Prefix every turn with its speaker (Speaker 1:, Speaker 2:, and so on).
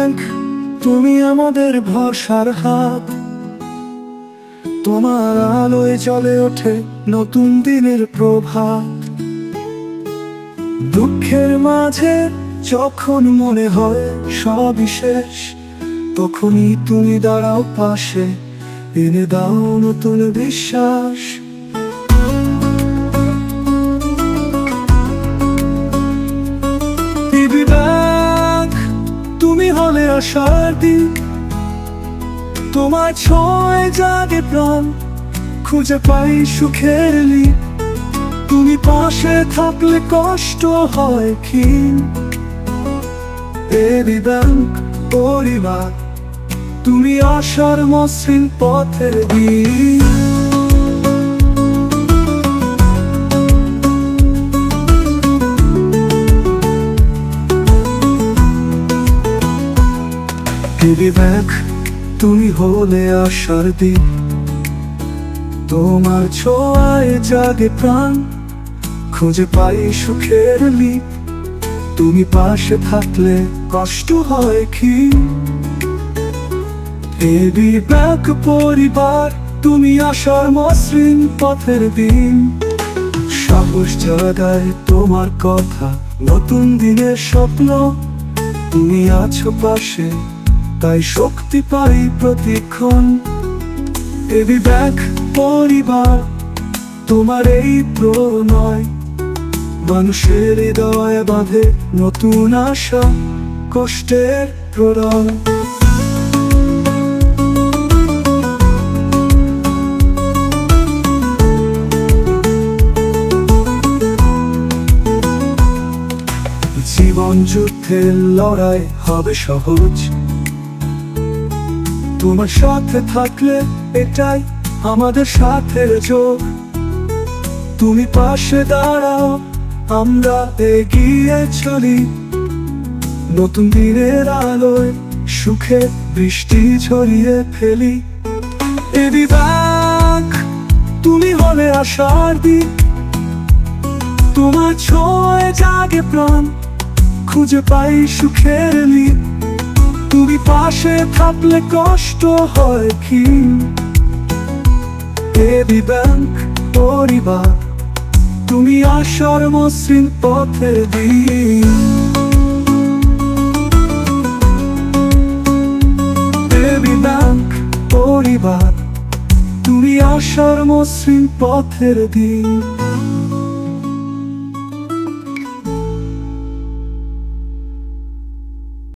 Speaker 1: Bank, তুমি আমাদের ভরসার হাত। তোমার আলোয় জ্বলে ওঠে নতুন দিনের প্রভাত। দুঃখের মাঝে যখন মনে হয় সবই শেষ, তখনই তুমি দাঁড়াও পাশে, এনে দাও নতুন বিশ্বাস। ব্যাংক, তুমি হলে আশার দিক। তোমার ছোঁয়ায় জাগে প্রাণ, খুঁজে পাই সুখের লিক। তুমি পাশে থাকলে কষ্ট হয় ক্ষীণ। এবি ব্যাংক পরিবার, তুমি আশার মসৃণ পথের দিক। এবি ব্যাংক, তুমি হলে আশার দিক। তোমার ছোঁয়ায় জাগে প্রাণ, খুঁজে পাই সুখের লিক। তুমি পাশে থাকলে কষ্ট হয় ক্ষীণ। এবি ব্যাংক পরিবার, তুমি আশার মসৃণ পথের দিন। সাহস জাগায় তোমার কথা, নতুন দিনের স্বপ্ন। তুমি আছো পাশে, তাই শক্তি পাই প্রতিক্ষণ। এবি ব্যাংক পরিবার, তোমার এই প্রণয় মানুষের হৃদয়ে বাঁধে নতুন আশা, কষ্টের প্রলয়। জীবন যুদ্ধের লড়াই হবে সহজ, তোমার সাথে থাকলে এটাই আমাদের সাথের যোগ। তুমি পাশে দাঁড়াও, আমরা এগিয়ে চলি। নতুন দিনের আলোয় সুখে বৃষ্টি ছড়িয়ে ফেলি। এবি ব্যাংক, তুমি হলে আশার দিক। তোমার ছোঁয়ায় জাগে প্রাণ, খুঁজে পাই সুখের লিক। তুমি পাশে থাকলে কষ্ট হয় ক্ষীণ। এবি ব্যাংক পরিবার, তুমি আশার মসৃণ পথের দিক। এবি ব্যাংক পরিবার, তুমি আশার মসৃণ পথের দিক।